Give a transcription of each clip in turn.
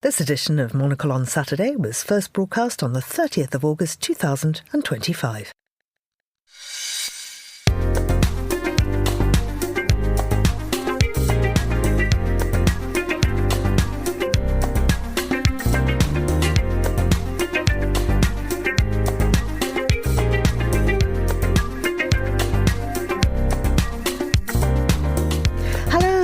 This edition of Monocle on Saturday was first broadcast on the 30th of August 2025.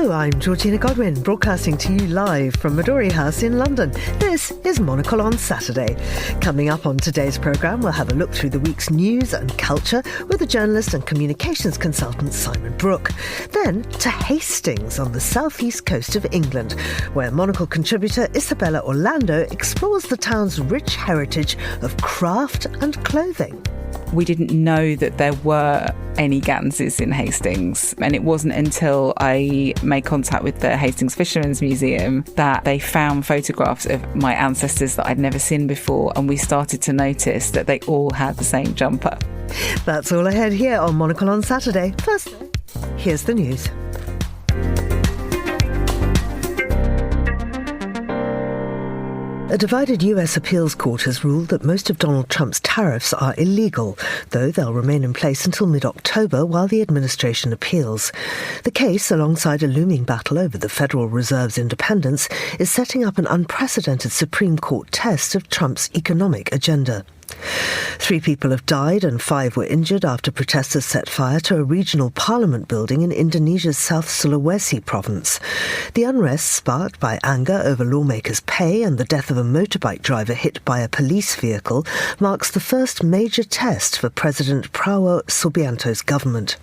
I'm Georgina Godwin, broadcasting to you live from Midori House in London. This is Monocle on Saturday. Coming up on today's programme, we'll have a look through the week's news and culture with the journalist and communications consultant Simon Brooke. Then to Hastings on the southeast coast of England, where Monocle contributor Issabella Orlando explores the town's rich heritage of craft and clothing. We didn't know that there were any ganses in Hastings, and it wasn't until I made contact with the Hastings Fishermen's Museum that they found photographs of my ancestors that I'd never seen before, and we started to notice that they all had the same jumper. That's all ahead here on Monocle on Saturday. First, here's the news. A divided US appeals court has ruled that most of Donald Trump's tariffs are illegal, though they'll remain in place until mid-October while the administration appeals. The case, alongside a looming battle over the Federal Reserve's independence, is setting up an unprecedented Supreme Court test of Trump's economic agenda. 3 people have died and 5 were injured after protesters set fire to a regional parliament building in Indonesia's South Sulawesi province. The unrest, sparked by anger over lawmakers' pay and the death of a motorbike driver hit by a police vehicle, marks the first major test for President Prabowo Subianto's government.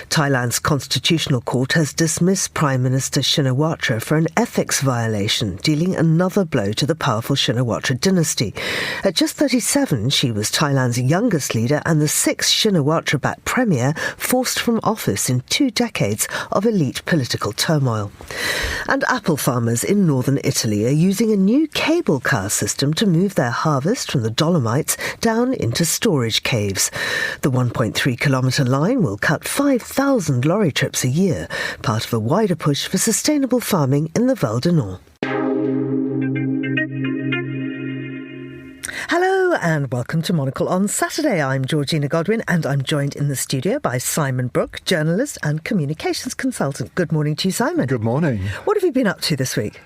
Thailand's Constitutional Court has dismissed Prime Minister Shinawatra for an ethics violation, dealing another blow to the powerful Shinawatra dynasty. At just 37, she was Thailand's youngest leader and the 6th Shinawatra-backed premier forced from office in 2 decades of elite political turmoil. And apple farmers in northern Italy are using a new cable car system to move their harvest from the Dolomites down into storage caves. The 1.3-kilometre line will cut 5,000 lorry trips a year, part of a wider push for sustainable farming in the Val d'Anon. Hello and welcome to Monocle on Saturday. I'm Georgina Godwin and I'm joined in the studio by Simon Brooke, journalist and communications consultant. Good morning to you, Simon. Good morning. What have you been up to this week?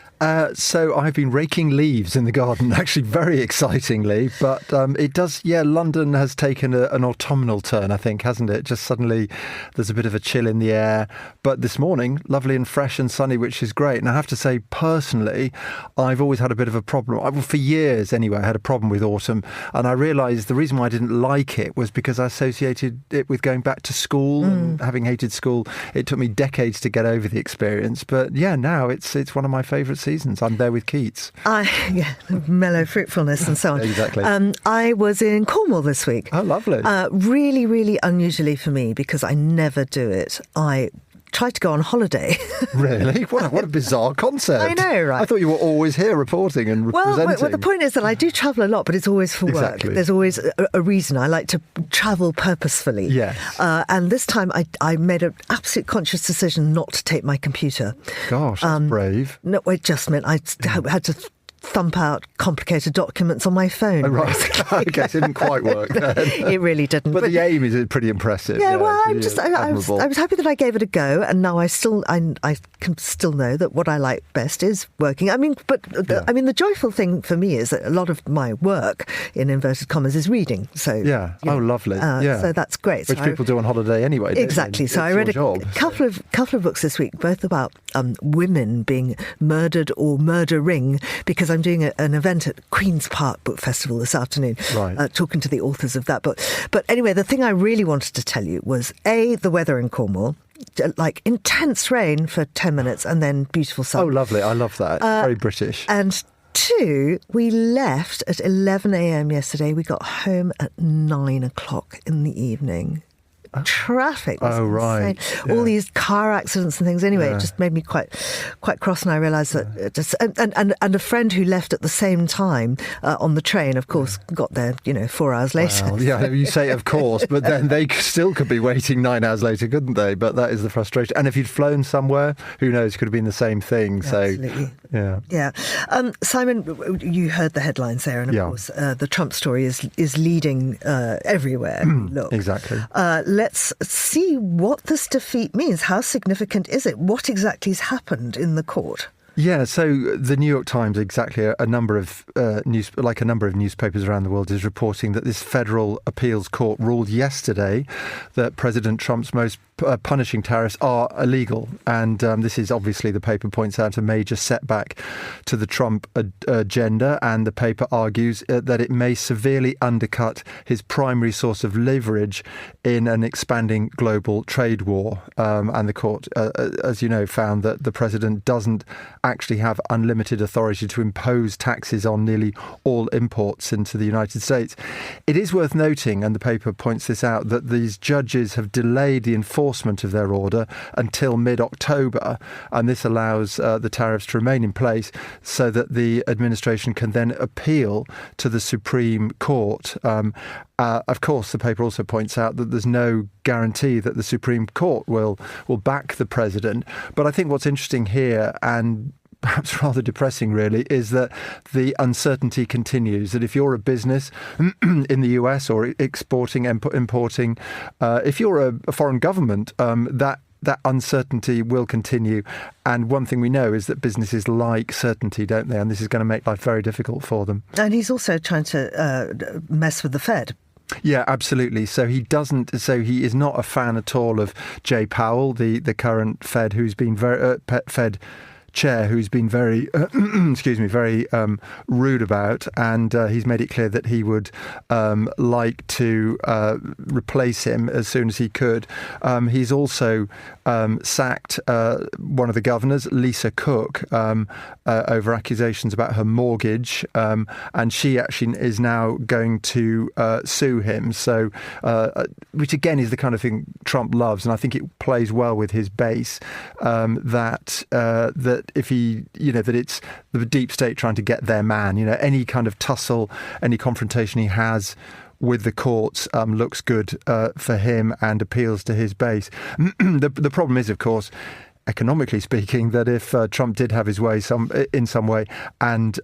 So I've been raking leaves in the garden, actually very excitingly, but London has taken an autumnal turn, I think, hasn't it? Just suddenly there's a bit of a chill in the air, but this morning, lovely and fresh and sunny, which is great. And I have to say, personally, I've always had a bit of a problem. For years anyway, I had a problem with autumn, and I realised the reason why I didn't like it was because I associated it with going back to school and having hated school. It took me decades to get over the experience, but yeah, now it's one of my favourite seasons. I'm there with Keats. Mellow fruitfulness and so on. Exactly. I was in Cornwall this week. Oh, lovely. Really, really unusually for me because I never do it. I tried to go on holiday. Really? What a bizarre concept. I know, right? I thought you were always here reporting and representing. Well, the point is that I do travel a lot, but it's always for work. Exactly. There's always a reason. I like to travel purposefully. Yes. And this time I made an absolute conscious decision not to take my computer. Gosh, that's brave. No, it just meant I had to thump out complicated documents on my phone. Oh, right. I guess it didn't quite work then. It really didn't. But the aim is pretty impressive. Yeah, well, I was happy that I gave it a go, and now I can still know that what I like best is working. The joyful thing for me is that a lot of my work, in inverted commas, is reading. So yeah, lovely. So that's great. Which people do on holiday anyway. Exactly. So I read a couple of books this week, both about women being murdered or murdering, because I'm doing an event at Queen's Park Book Festival this afternoon, right. Talking to the authors of that book. But anyway, the thing I really wanted to tell you was, A, the weather in Cornwall, like intense rain for 10 minutes and then beautiful sun. Oh, lovely. I love that. Very British. And 2, we left at 11 a.m. yesterday. We got home at 9 o'clock in the evening. traffic was right. insane. All these car accidents and things. Anyway, it just made me quite cross, and I realised that it just and a friend who left at the same time on the train, of course, got there 4 hours later. Well, yeah, you say of course, but then they still could be waiting 9 hours later, couldn't they? But that is the frustration. And if you'd flown somewhere, who knows? Could have been the same thing. Absolutely. So yeah. Simon, you heard the headlines there, and of course, the Trump story is leading everywhere. Look, exactly. Let's see what this defeat means. How significant is it? What exactly has happened in the court? Yeah, so the New York Times, exactly a number of newspapers around the world, is reporting that this federal appeals court ruled yesterday that President Trump's most punishing tariffs are illegal. And this is obviously, the paper points out, a major setback to the Trump agenda. And the paper argues that it may severely undercut his primary source of leverage in an expanding global trade war. And the court, as you know, found that the president doesn't actually have unlimited authority to impose taxes on nearly all imports into the United States. It is worth noting, and the paper points this out, that these judges have delayed the enforcement of their order until mid-October, and this allows the tariffs to remain in place so that the administration can then appeal to the Supreme Court. Of course, the paper also points out that there's no guarantee that the Supreme Court will back the president. But I think what's interesting here, and perhaps rather depressing really, is that the uncertainty continues. That if you're a business in the US or exporting, importing, if you're a foreign government, that uncertainty will continue. And one thing we know is that businesses like certainty, don't they? And this is going to make life very difficult for them. And he's also trying to mess with the Fed. Yeah, absolutely. So he is not a fan at all of Jay Powell, the current Fed, who's been Fed chair, who's been very, very rude about, and he's made it clear that he would like to replace him as soon as he could. He's also sacked one of the governors, Lisa Cook, over accusations about her mortgage, and she actually is now going to sue him. So, which again is the kind of thing Trump loves, and I think it plays well with his base, that if he, that it's the deep state trying to get their man. Any kind of tussle, any confrontation he has with the courts looks good for him and appeals to his base. The problem is, of course, economically speaking, that if Trump did have his way in some way and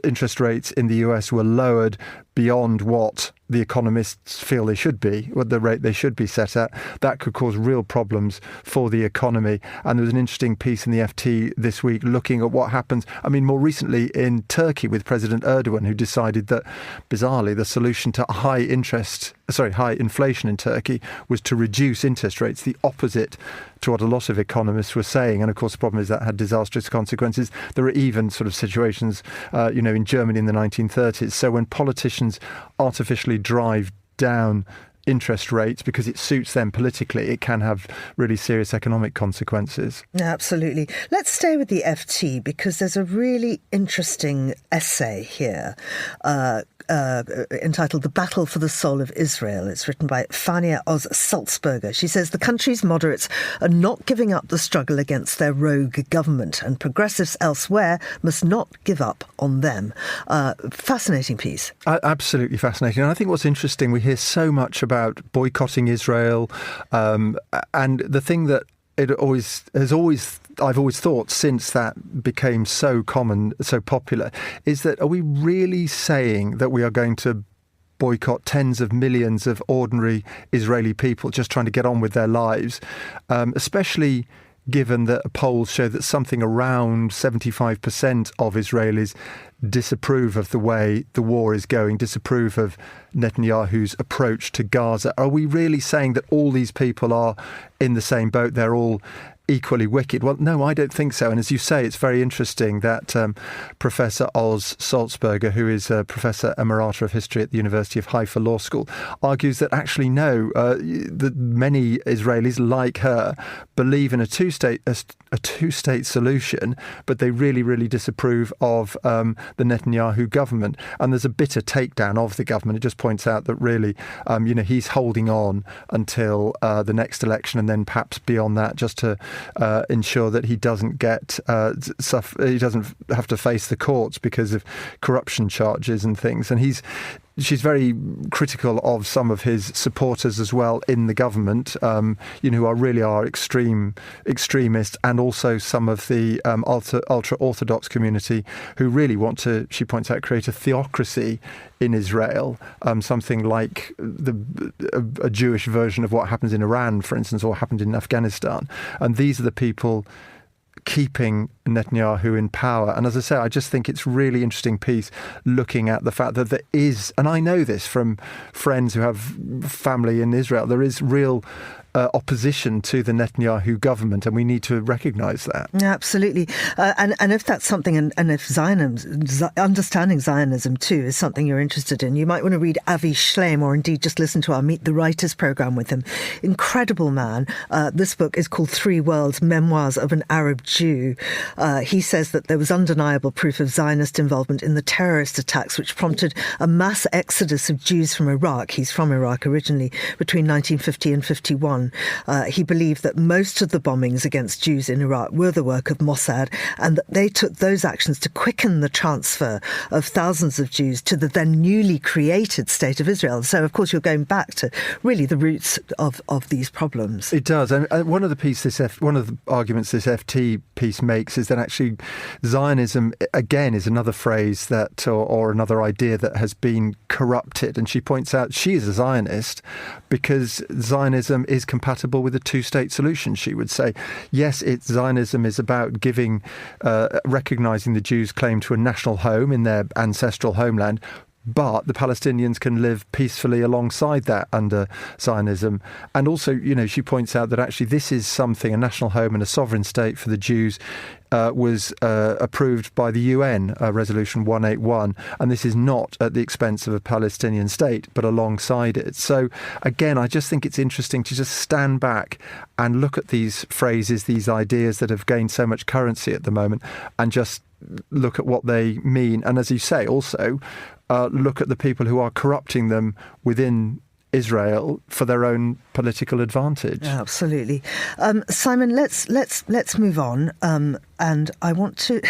interest rates in the US were lowered beyond what the economists feel they should be, what the rate they should be set at, that could cause real problems for the economy. And there was an interesting piece in the FT this week looking at what happens, more recently in Turkey with President Erdogan, who decided that, bizarrely, the solution to high inflation in Turkey was to reduce interest rates, the opposite to what a lot of economists were saying. And of course, the problem is that had disastrous consequences. There are even sort of situations, in Germany in the 1930s. So when politicians artificially drive down interest rates because it suits them politically, it can have really serious economic consequences. Absolutely. Let's stay with the FT because there's a really interesting essay here entitled The Battle for the Soul of Israel. It's written by Fania Oz-Sulzberger. She says the country's moderates are not giving up the struggle against their rogue government, and progressives elsewhere must not give up on them. Fascinating piece. Absolutely fascinating. And I think what's interesting, we hear so much about boycotting Israel, and the thing that I've always thought since that became so common, so popular, is that are we really saying that we are going to boycott tens of millions of ordinary Israeli people just trying to get on with their lives, especially given that polls show that something around 75% of Israelis disapprove of the way the war is going, disapprove of Netanyahu's approach to Gaza? Are we really saying that all these people are in the same boat? They're all equally wicked? Well, no, I don't think so. And as you say, it's very interesting that Professor Oz Salzberger, who is a Professor Emerita of History at the University of Haifa Law School, argues that actually no, that many Israelis like her believe in a two-state solution, but they really, really disapprove of the Netanyahu government. And there's a bitter takedown of the government. It just points out that really, he's holding on until the next election, and then perhaps beyond that, just to ensure that he doesn't he doesn't have to face the courts because of corruption charges and things. And she's very critical of some of his supporters as well in the government, who are extremist, and also some of the ultra-Orthodox community who really want to, she points out, create a theocracy in Israel, something like a Jewish version of what happens in Iran, for instance, or happened in Afghanistan. And these are the people keeping Netanyahu in power. And as I say, I just think it's really interesting piece looking at the fact that there is, and I know this from friends who have family in Israel, there is real opposition to the Netanyahu government, and we need to recognise that. Absolutely. And if that's something, and if understanding Zionism too is something you're interested in, you might want to read Avi Shleim, or indeed just listen to our Meet the Writers programme with him. Incredible man. This book is called Three Worlds, Memoirs of an Arab Jew. He says that there was undeniable proof of Zionist involvement in the terrorist attacks which prompted a mass exodus of Jews from Iraq. He's from Iraq originally, between 1950 and 51. He believed that most of the bombings against Jews in Iraq were the work of Mossad, and that they took those actions to quicken the transfer of thousands of Jews to the then newly created State of Israel. So, of course, you're going back to really the roots of these problems. It does. And one of the arguments this FT piece makes is that actually Zionism, again, is another phrase that, or another idea that has been corrupted. And she points out she is a Zionist because Zionism is compatible with a two-state solution, she would say. Yes, Zionism is about recognising the Jews' claim to a national home in their ancestral homeland, but the Palestinians can live peacefully alongside that under Zionism. And also, she points out that actually this is something, a national home and a sovereign state for the Jews was approved by the UN, Resolution 181, and this is not at the expense of a Palestinian state, but alongside it. So, again, I just think it's interesting to just stand back and look at these phrases, these ideas that have gained so much currency at the moment, and just look at what they mean. And as you say, also look at the people who are corrupting them within Israel for their own political advantage. Absolutely. Simon, let's move on. And I want to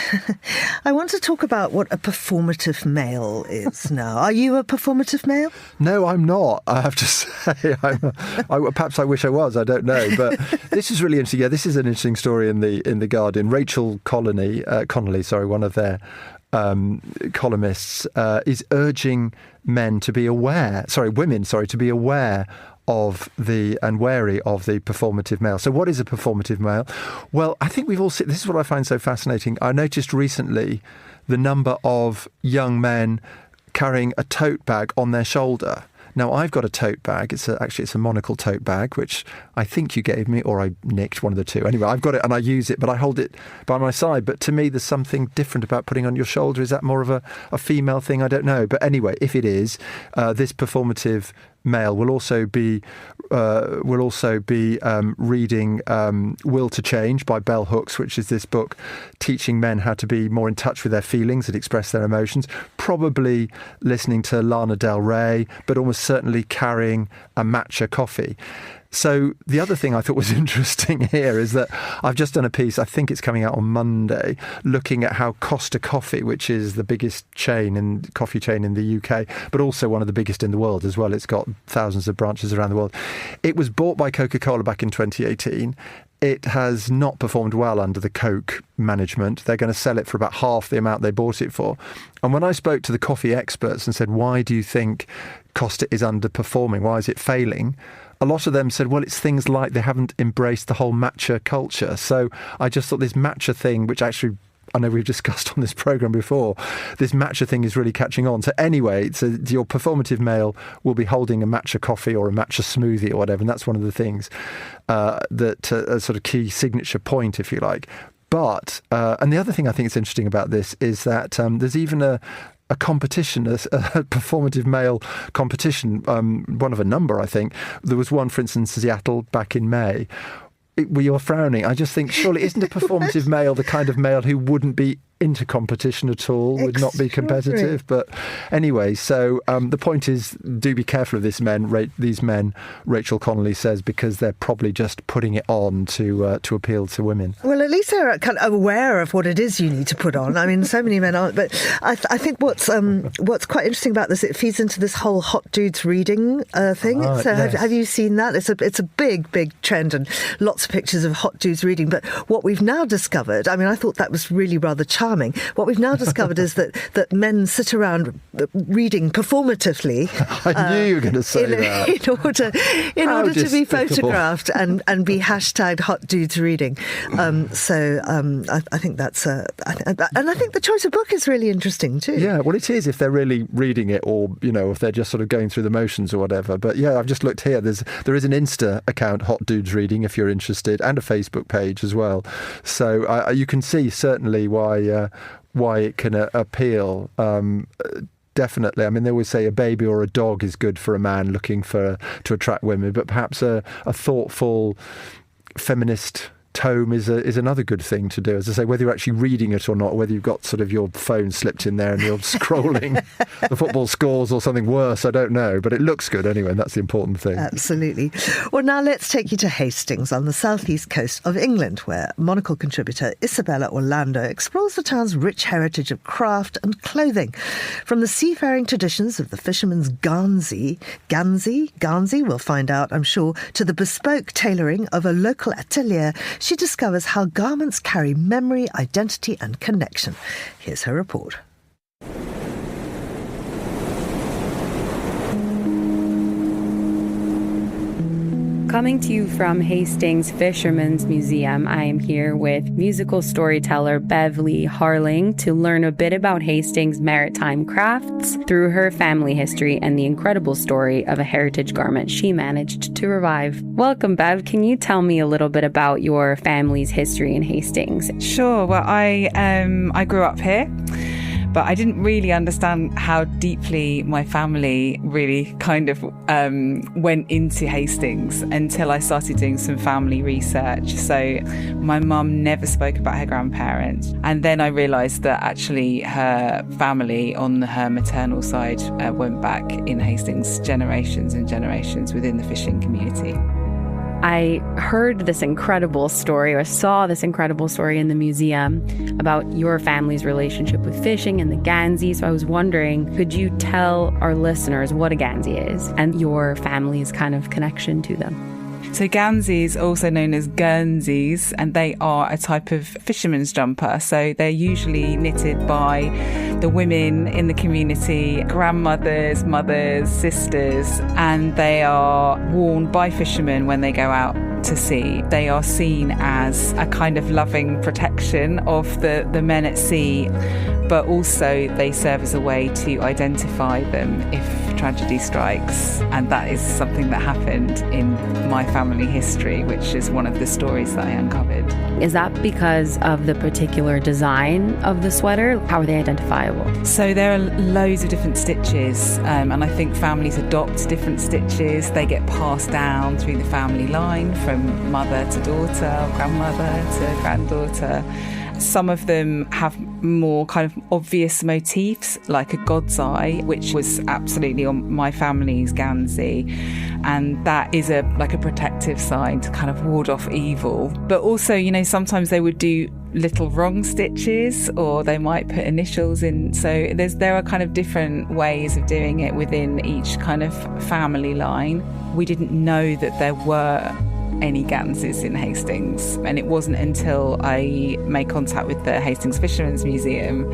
talk about what a performative male is now. Are you a performative male? No, I'm not. I have to say, perhaps I wish I was. I don't know. But this is really interesting. Yeah, this is an interesting story in the Guardian. Rachel Connolly, one of their columnists, is urging women to be aware of and wary of the performative male. So what is a performative male? Well, I think we've all seen, this is what I find so fascinating. I noticed recently the number of young men carrying a tote bag on their shoulder. Now, I've got a tote bag. It's a Monocle tote bag, which I think you gave me, or I nicked, one of the two. Anyway, I've got it and I use it, but I hold it by my side. But to me, there's something different about putting on your shoulder. Is that more of a female thing? I don't know. But anyway, if it is, this performative male will also be reading Will to Change by Bell Hooks, which is this book teaching men how to be more in touch with their feelings and express their emotions, probably listening to Lana Del Rey, but almost certainly carrying a matcha coffee. So the other thing I thought was interesting here is that I've just done a piece, I think it's coming out on Monday, looking at how Costa Coffee, which is the biggest coffee chain in the UK, but also one of the biggest in the world as well. It's got thousands of branches around the world. It was bought by Coca-Cola back in 2018. It has not performed well under the Coke management. They're going to sell it for about half the amount they bought it for. And when I spoke to the coffee experts and said, why do you think Costa is underperforming? Why is it failing? A lot of them said, well, it's things like they haven't embraced the whole matcha culture. So I just thought this matcha thing, which actually I know we've discussed on this programme before, this matcha thing is really catching on. So anyway, so your performative male will be holding a matcha coffee or a matcha smoothie or whatever, and that's one of the things that a sort of key signature point, if you like. But, and the other thing I think is interesting about this is that there's even a competition, a performative male competition, one of a number, I think. There was one, for instance, Seattle back in May. You're frowning. I just think, surely isn't a performative male the kind of male who wouldn't be into competition at all, would not be competitive? But anyway, so the point is, do be careful of these men, Rachel Connolly says, because they're probably just putting it on to appeal to women. Well, at least they're kind of aware of what it is you need to put on. I mean, so many men aren't. But I think what's quite interesting about this, it feeds into this whole hot dudes reading thing. So yes. have you seen that? It's a big trend, and lots of pictures of hot dudes reading. But what we've now discovered, I mean, I thought that was really rather charming. What we've now discovered is that men sit around reading performatively. I knew you were going to say that. In order to be photographed and be hashtag hot dudes reading. I think that's and I think the choice of book is really interesting too. Yeah, well, it is if they're really reading it, or if they're just sort of going through the motions or whatever. But yeah, I've just looked here. There is an Insta account, Hot Dudes Reading, if you're interested, and a Facebook page as well. So you can see certainly why it can appeal. Definitely. I mean, they always say a baby or a dog is good for a man looking to attract women, but perhaps a thoughtful feminist tome is another good thing to do. As I say, whether you're actually reading it or not, or whether you've got sort of your phone slipped in there and you're scrolling the football scores or something worse, I don't know. But it looks good anyway, and that's the important thing. Absolutely. Well, now let's take you to Hastings on the southeast coast of England, where Monocle contributor Issabella Orlando explores the town's rich heritage of craft and clothing. From the seafaring traditions of the fisherman's Gansey, we'll find out, I'm sure, to the bespoke tailoring of a local atelier, she discovers how garments carry memory, identity and connection. Here's her report. Coming to you from Hastings Fishermen's Museum, I am here with musical storyteller Beverly Harling to learn a bit about Hastings' maritime crafts through her family history and the incredible story of a heritage garment she managed to revive. Welcome, Bev. Can you tell me a little bit about your family's history in Hastings? Sure. Well, I grew up here, but I didn't really understand how deeply my family really kind of went into Hastings until I started doing some family research. So my mum never spoke about her grandparents. And then I realised that actually her family on her maternal side went back in Hastings generations and generations within the fishing community. I heard this incredible story, or saw this incredible story in the museum about your family's relationship with fishing and the Gansey. So I was wondering, could you tell our listeners what a Gansey is and your family's kind of connection to them? So Ganseys, also known as Guernseys, and they are a type of fisherman's jumper. So they're usually knitted by the women in the community, grandmothers, mothers, sisters, and they are worn by fishermen when they go out to sea. They are seen as a kind of loving protection of the men at sea, but also they serve as a way to identify them if tragedy strikes. And that is something that happened in my family history, which is one of the stories that I uncovered. Is that because of the particular design of the sweater? How are they identifiable? So there are loads of different stitches, and I think families adopt different stitches. They get passed down through the family line from mother to daughter, or grandmother to granddaughter. Some of them have more kind of obvious motifs, like a god's eye, which was absolutely on my family's Gansey. And that is like a protective sign to kind of ward off evil. But also, sometimes they would do little wrong stitches, or they might put initials in. So there are kind of different ways of doing it within each kind of family line. We didn't know that there were any Ganses in Hastings, and it wasn't until I made contact with the Hastings Fishermen's Museum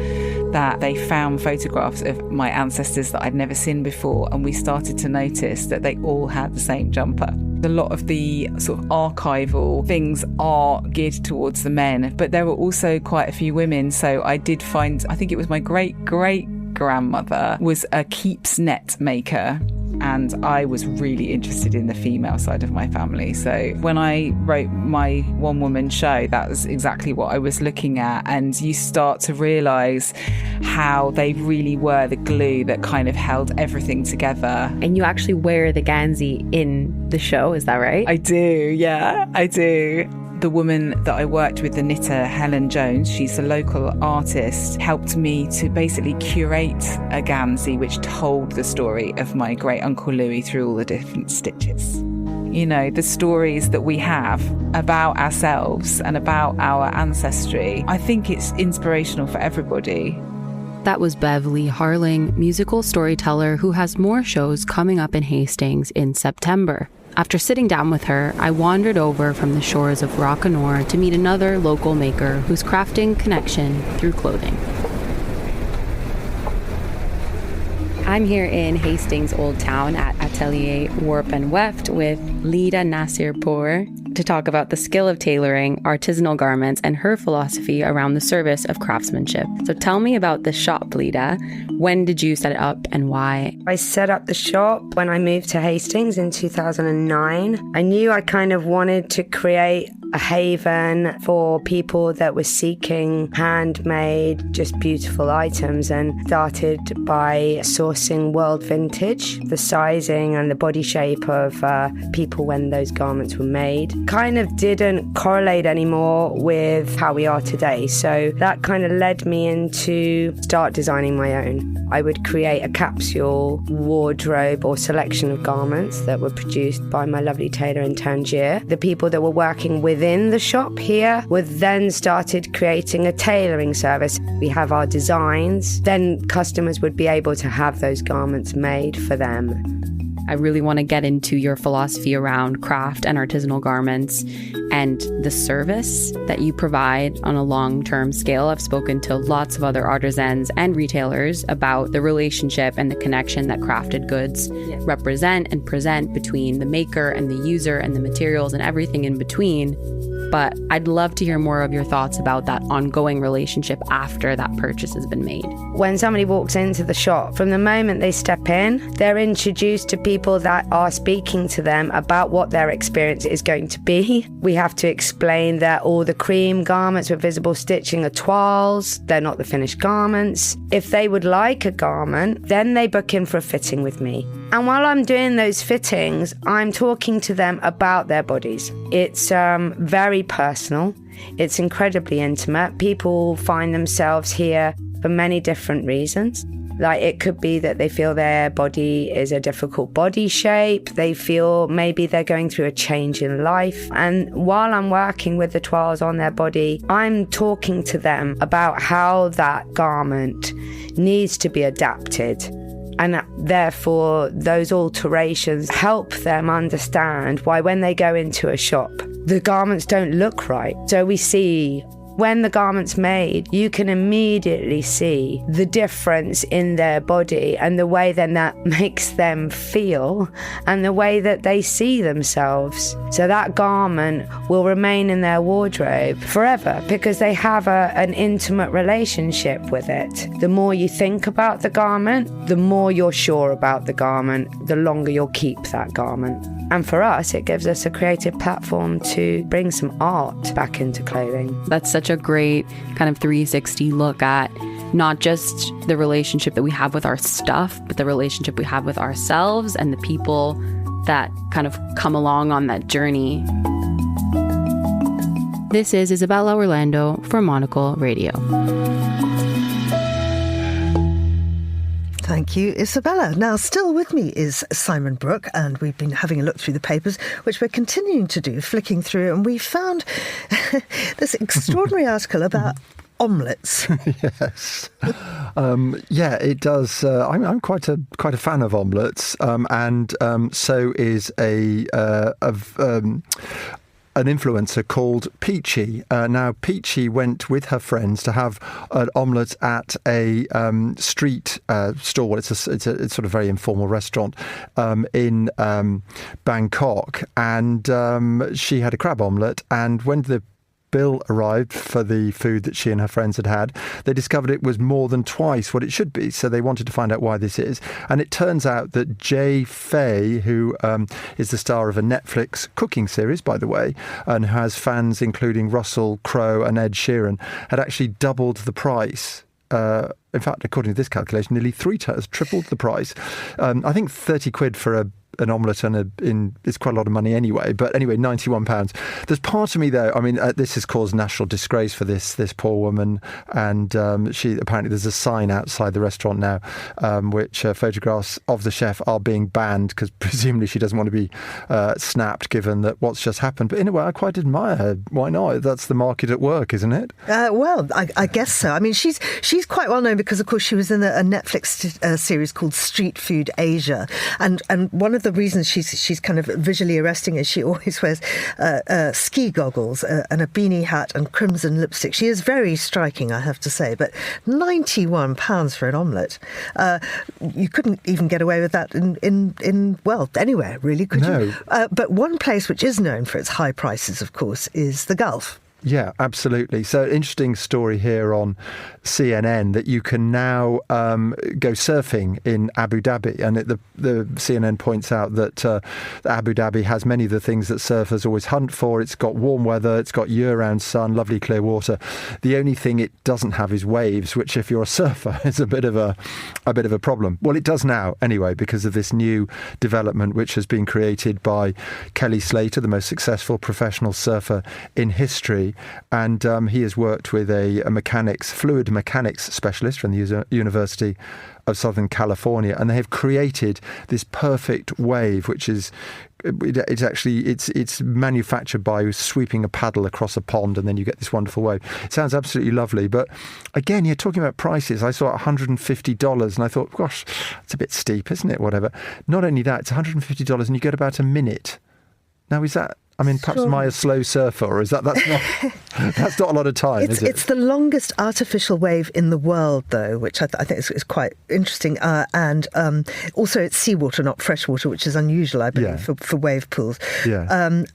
that they found photographs of my ancestors that I'd never seen before, and we started to notice that they all had the same jumper. A lot of the sort of archival things are geared towards the men, but there were also quite a few women. So I did find, I think it was my great-great-grandmother was a keeps net maker, and I was really interested in the female side of my family. So when I wrote my one-woman show, that was exactly what I was looking at. And you start to realise how they really were the glue that kind of held everything together. And you actually wear the Gansey in the show, is that right? I do, yeah, I do. The woman that I worked with, the knitter, Helen Jones, she's a local artist, helped me to basically curate a Gansey which told the story of my great uncle Louis through all the different stitches. You know, the stories that we have about ourselves and about our ancestry, I think it's inspirational for everybody. That was Beverly Harling, musical storyteller who has more shows coming up in Hastings in September. After sitting down with her, I wandered over from the shores of Rockanore to meet another local maker who's crafting connection through clothing. I'm here in Hastings Old Town at Atelier Warp and Weft with Lida Nasirpour to talk about the skill of tailoring artisanal garments and her philosophy around the service of craftsmanship. So tell me about the shop, Lida. When did you set it up and why? I set up the shop when I moved to Hastings in 2009. I knew I kind of wanted to create a haven for people that were seeking handmade, just beautiful items, and started by sourcing world vintage, the sizing and the body shape of people when those garments were made. Kind of didn't correlate anymore with how we are today. So that kind of led me into start designing my own. I would create a capsule wardrobe or selection of garments that were produced by my lovely tailor in Tangier. The people that were working within the shop here would then started creating a tailoring service. We have our designs, then customers would be able to have those garments made for them. I really want to get into your philosophy around craft and artisanal garments and the service that you provide on a long-term scale. I've spoken to lots of other artisans and retailers about the relationship and the connection that crafted goods represent and present between the maker and the user and the materials and everything in between. But I'd love to hear more of your thoughts about that ongoing relationship after that purchase has been made. When somebody walks into the shop, from the moment they step in, they're introduced to people that are speaking to them about what their experience is going to be. We have to explain that all the cream garments with visible stitching are toiles. They're not the finished garments. If they would like a garment, then they book in for a fitting with me. And while I'm doing those fittings, I'm talking to them about their bodies. It's very personal. It's incredibly intimate. People find themselves here for many different reasons. Like, it could be that they feel their body is a difficult body shape. They feel maybe they're going through a change in life. And while I'm working with the toiles on their body, I'm talking to them about how that garment needs to be adapted. And therefore, those alterations help them understand why when they go into a shop, the garments don't look right. So we see when the garment's made, you can immediately see the difference in their body and the way then that makes them feel and the way that they see themselves. So that garment will remain in their wardrobe forever because they have an intimate relationship with it. The more you think about the garment, the more you're sure about the garment, the longer you'll keep that garment. And for us, it gives us a creative platform to bring some art back into clothing. That's such a great kind of 360 look at not just the relationship that we have with our stuff, but the relationship we have with ourselves and the people that kind of come along on that journey. This is Issabella Orlando for Monocle Radio. Thank you, Issabella. Now, still with me is Simon Brooke, and we've been having a look through the papers, which we're continuing to do, flicking through, and we found this extraordinary article about omelettes. Yes. Yeah, it does. I'm quite a fan of omelettes, and so is an influencer called Peachy. Now, Peachy went with her friends to have an omelette at a street stall. It's a sort of very informal restaurant in Bangkok, and she had a crab omelette. And when the bill arrived for the food that she and her friends had, they discovered it was more than twice what it should be. So they wanted to find out why this is. And it turns out that Jay Fay, who is the star of a Netflix cooking series, by the way, and has fans including Russell Crowe and Ed Sheeran, had actually doubled the price. In fact, according to this calculation, nearly tripled the price. I think 30 quid for an omelette is quite a lot of money anyway. But anyway, £91. There's part of me though, I mean, this has caused national disgrace for this poor woman. And she apparently there's a sign outside the restaurant now, which photographs of the chef are being banned because presumably she doesn't want to be snapped given that what's just happened. But in a way, I quite admire her. Why not? That's the market at work, isn't it? Well, I guess so. I mean, she's quite well known because, of course, she was in a Netflix series called Street Food Asia. And one of the reasons she's kind of visually arresting is she always wears ski goggles and a beanie hat and crimson lipstick. She is very striking, I have to say, but £91 for an omelette. You couldn't even get away with that in anywhere, really, could you? But one place which is known for its high prices, of course, is the Gulf. Yeah, absolutely. So interesting story here on CNN that you can now go surfing in Abu Dhabi. And the CNN points out that Abu Dhabi has many of the things that surfers always hunt for. It's got warm weather, it's got year-round sun, lovely clear water. The only thing it doesn't have is waves, which if you're a surfer is a bit of a problem. Well, it does now anyway because of this new development which has been created by Kelly Slater, the most successful professional surfer in history. And he has worked with a fluid mechanics specialist from the University of Southern California, and they have created this perfect wave, which is it's manufactured by sweeping a paddle across a pond, and then you get this wonderful wave. It sounds absolutely lovely, but again, you're talking about prices. I saw $150, and I thought, gosh, it's a bit steep, isn't it? Whatever. Not only that, it's $150, and you get about a minute. Now, is that? I mean, perhaps am I a slow surfer, or is that's not a lot of time, is it? It's the longest artificial wave in the world, though, which I think is quite interesting. And also it's seawater, not freshwater, which is unusual, I believe, for wave pools. Yeah.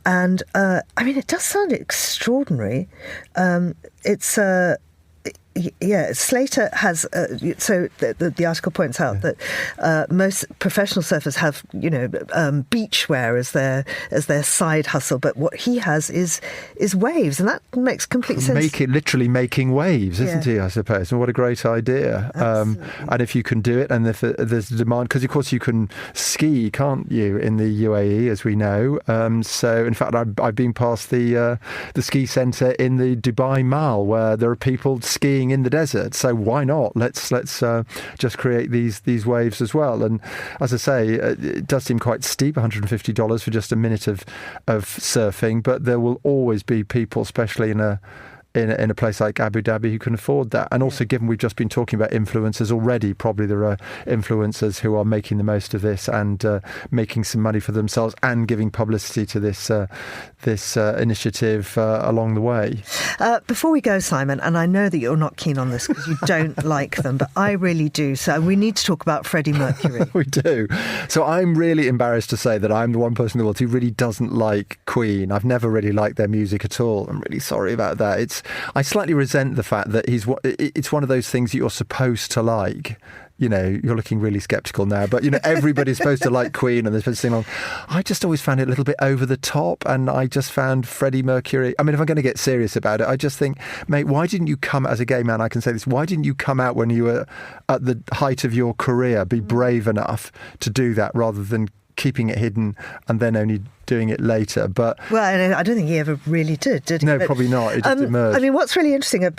I mean, it does sound extraordinary. Slater has. So the article points out that most professional surfers have, beachwear as their side hustle, but what he has is waves, and that makes complete sense. Literally making waves, isn't he? I suppose. And what a great idea! And if you can do it, and if there's demand, because of course you can ski, can't you, in the UAE, as we know? So in fact, I've been past the ski centre in the Dubai Mall where there are people skiing in the desert, so why not? Let's just create these waves as well. And as I say, it does seem quite steep, $150 for just a minute of surfing, but there will always be people, especially in a place like Abu Dhabi, who can afford that. And also, given we've just been talking about influencers already, probably there are influencers who are making the most of this and making some money for themselves and giving publicity to this initiative along the way. Before we go, Simon, and I know that you're not keen on this because you don't like them, but I really do. So we need to talk about Freddie Mercury. We do. So I'm really embarrassed to say that I'm the one person in the world who really doesn't like Queen. I've never really liked their music at all. I'm really sorry about that. I slightly resent the fact that it's one of those things that you're supposed to like. You're looking really sceptical now, but everybody's supposed to like Queen and they're supposed to sing along. I just always found it a little bit over the top, and I just found Freddie Mercury. I mean, if I'm going to get serious about it, I just think, mate, why didn't you come, as a gay man, I can say this, why didn't you come out when you were at the height of your career, be brave enough to do that rather than keeping it hidden and then only doing it later? But I don't think he ever really did he? No, probably not. It just emerged. I mean, what's really interesting,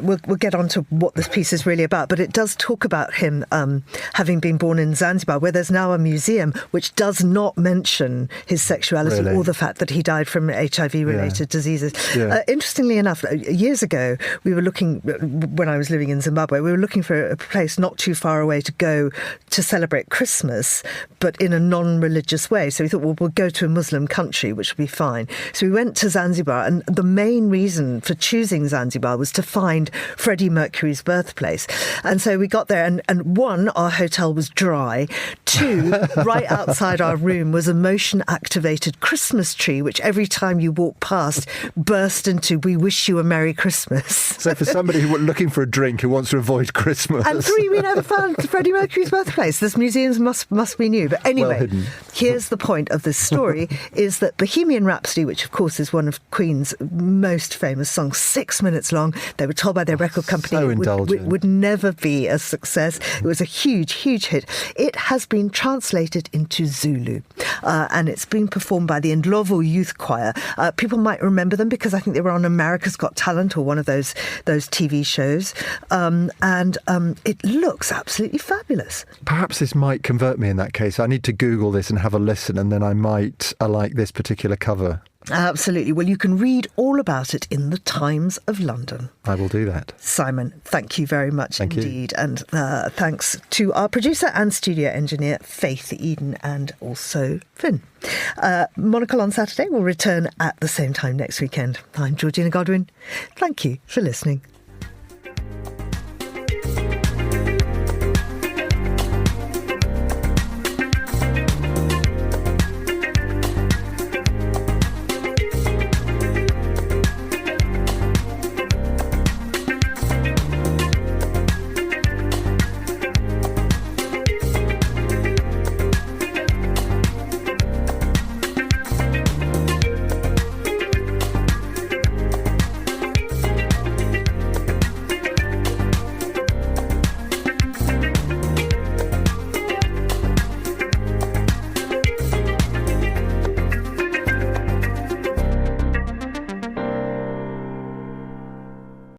we'll get on to what this piece is really about, but it does talk about him having been born in Zanzibar, where there's now a museum which does not mention his sexuality or the fact that he died from HIV-related diseases. Yeah. Interestingly enough, years ago, we were looking, when I was living in Zimbabwe, we were looking for a place not too far away to go to celebrate Christmas, but in a non-religious way. So we thought, well, we'll go to a Muslim Muslim country, which would be fine. So we went to Zanzibar, and the main reason for choosing Zanzibar was to find Freddie Mercury's birthplace. And so we got there, and one, our hotel was dry. Two, right outside our room was a motion-activated Christmas tree, which every time you walk past burst into "We wish you a Merry Christmas." So for somebody who was looking for a drink who wants to avoid Christmas. And three, we never found Freddie Mercury's birthplace. This museum must be new. But anyway, here's the point of this story, is that Bohemian Rhapsody, which of course is one of Queen's most famous songs, 6 minutes long, they were told by their record company it would never be a success. It was a huge, huge hit. It has been translated into Zulu, and it's been performed by the Ndlovu Youth Choir. People might remember them because I think they were on America's Got Talent or one of those TV shows, and it looks absolutely fabulous. Perhaps this might convert me in that case. I need to Google this and have a listen, and then I might like this particular cover. Absolutely. Well, you can read all about it in the Times of London. I will do that. Simon, thank you very much indeed. You. And thanks to our producer and studio engineer, Faith Eden, and also Finn. Monocle on Saturday will return at the same time next weekend. I'm Georgina Godwin. Thank you for listening.